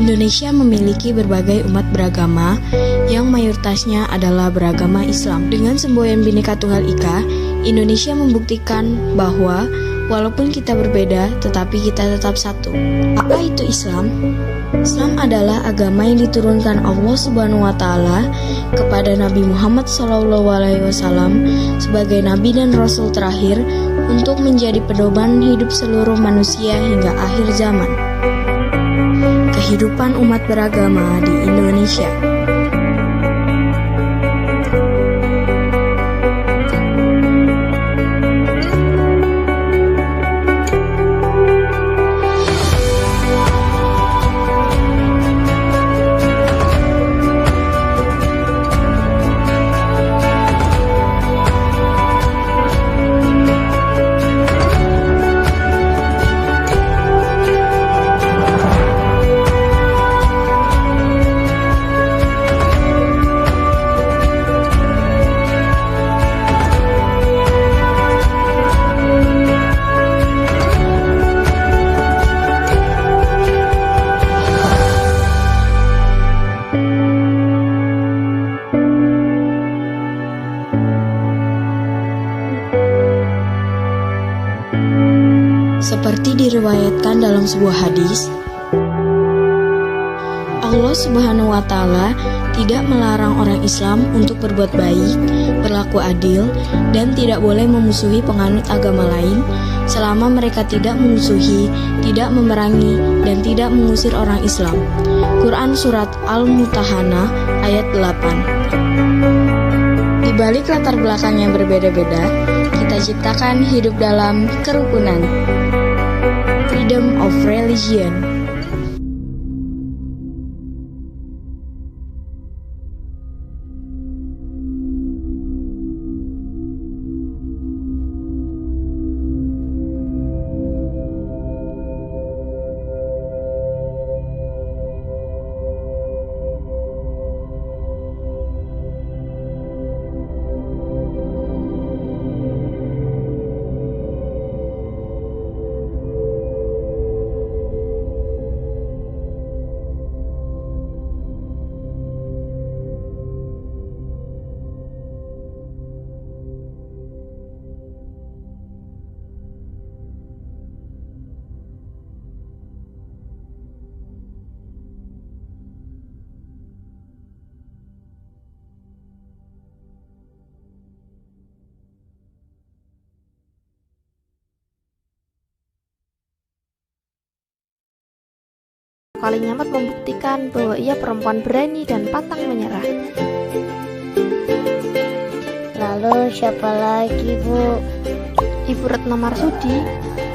Indonesia memiliki berbagai umat beragama yang mayoritasnya adalah beragama Islam. Dengan semboyan Bhinneka Tunggal Ika, Indonesia membuktikan bahwa walaupun kita berbeda, tetapi kita tetap satu. Apa itu Islam? Islam adalah agama yang diturunkan Allah Subhanahu wa Ta'ala kepada Nabi Muhammad SAW sebagai Nabi dan Rasul terakhir untuk menjadi pedoman hidup seluruh manusia hingga akhir zaman. Kehidupan umat beragama di Indonesia. Seperti diriwayatkan dalam sebuah hadis, Allah Subhanahu wa Ta'ala tidak melarang orang Islam untuk berbuat baik, berlaku adil, dan tidak boleh memusuhi penganut agama lain selama mereka tidak memusuhi, tidak memerangi, dan tidak mengusir orang Islam. Quran Surat Al-Mumtahanah ayat 8. Di balik latar belakang yang berbeda-beda, kita ciptakan hidup dalam kerukunan. Freedom of religion. Kali Nyamat membuktikan bahwa ia perempuan berani dan pantang menyerah. Lalu siapa lagi, Bu? Ibu Retno Marsudi,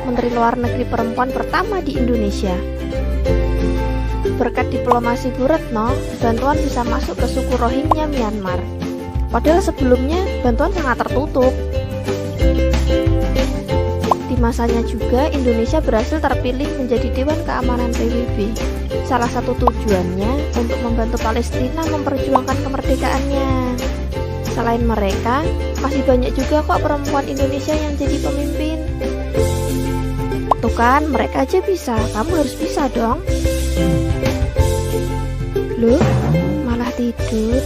Menteri Luar Negeri perempuan pertama di Indonesia. Berkat diplomasi Bu Retno, bantuan bisa masuk ke suku Rohingya Myanmar. Padahal sebelumnya bantuan sangat tertutup. Di masanya juga Indonesia berhasil terpilih menjadi Dewan Keamanan PBB. Salah satu tujuannya untuk membantu Palestina memperjuangkan kemerdekaannya. Selain mereka, masih banyak juga kok perempuan Indonesia yang jadi pemimpin. Tuh kan, mereka aja bisa, kamu harus bisa dong. Loh, malah tidur.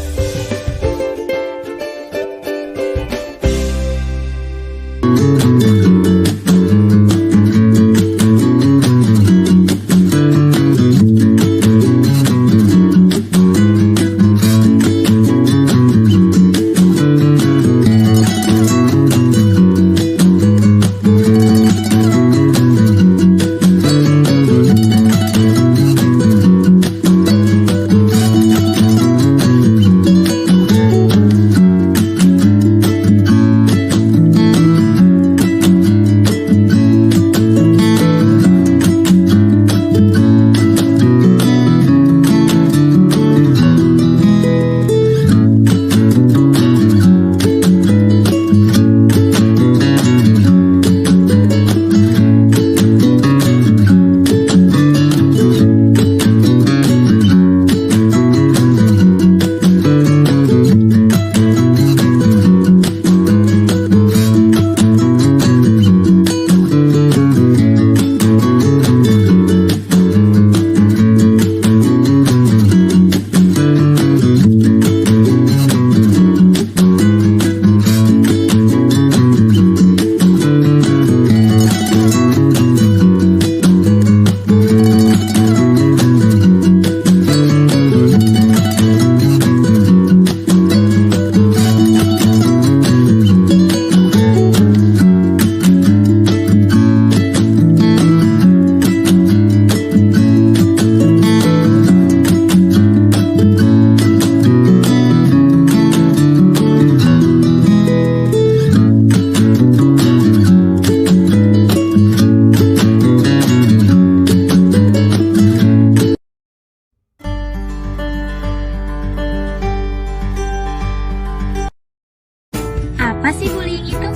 Apa sih bullying itu?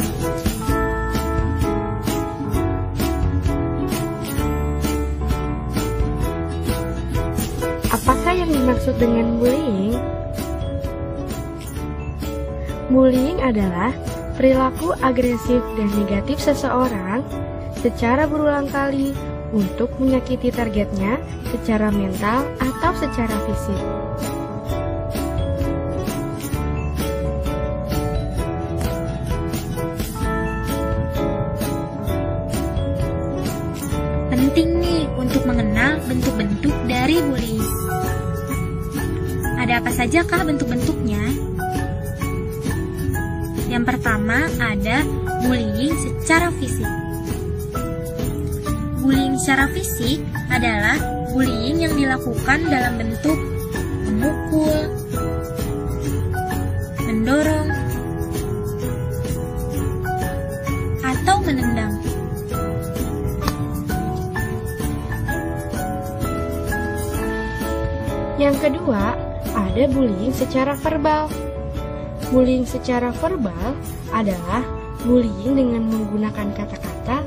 Apakah yang dimaksud dengan bullying? Bullying adalah perilaku agresif dan negatif seseorang secara berulang kali untuk menyakiti targetnya secara mental atau secara fisik. Penting nih untuk mengenal bentuk-bentuk dari bullying. Ada apa sajakah bentuk-bentuknya? Yang pertama ada bullying secara fisik. Bullying secara fisik adalah bullying yang dilakukan dalam bentuk memukul, mendorong, atau menendang. Yang kedua, ada bullying secara verbal. Bullying secara verbal adalah bullying dengan menggunakan kata-kata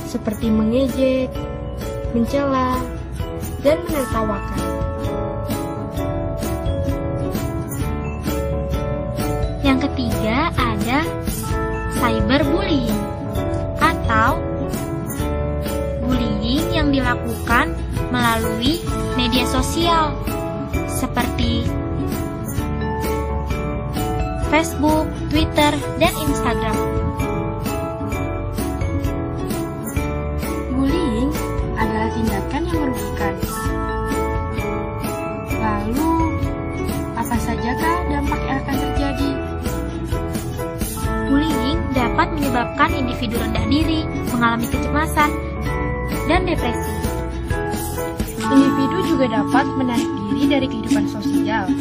seperti mengejek, mencela, dan menertawakan. Yang ketiga ada cyberbullying atau bullying yang dilakukan melalui media sosial seperti Facebook, Twitter, dan Instagram. Bullying adalah tindakan yang merugikan. Lalu, apa sajakah dampak yang akan terjadi? Bullying dapat menyebabkan individu rendah diri, mengalami kecemasan, dan depresi. Individu juga dapat menarik diri dari kehidupan sosial.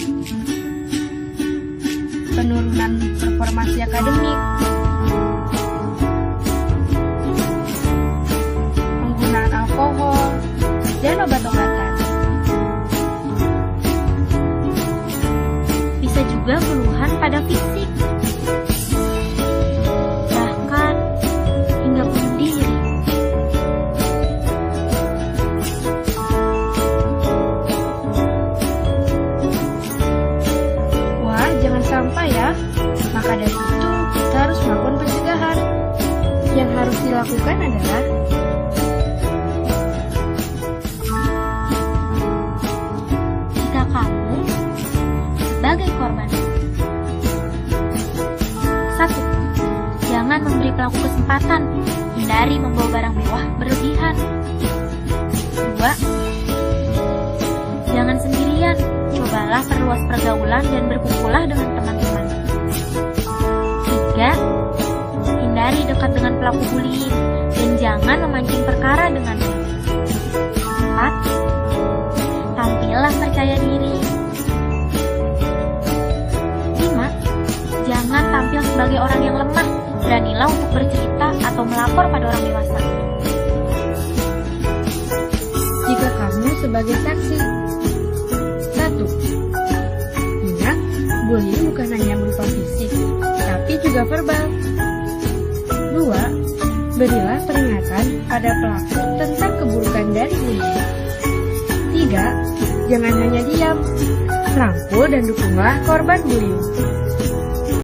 Penurunan performansi akademik, penggunaan alkohol, dan obat-obatan. Bisa juga keluhan pada fisik, bahkan hingga bunuh diri. Wah, jangan sampai ya. Maka dari itu, kita harus melakukan pencegahan. Yang harus dilakukan adalah Jika kamu sebagai korban, 1. Jangan memberi pelaku kesempatan, hindari membawa barang mewah berlebihan. 2. Jangan sendirian, cobalah perluas pergaulan dan berkumpullah dengan teman-teman. 3. Hindari dekat dengan pelaku bullying dan jangan memancing perkara dengannya. 4. Tampillah percaya diri. 5. Jangan tampil sebagai orang yang lemah. Beranilah untuk bercerita atau melapor pada orang dewasa. jika kamu sebagai saksi. 1. Ingat, bullying bukan hanya berupa fisik, tapi juga verbal. 2. Berilah peringatan pada pelaku tentang keburukan dari bullying. 3. Jangan hanya diam, rangkul dan dukunglah korban bullying.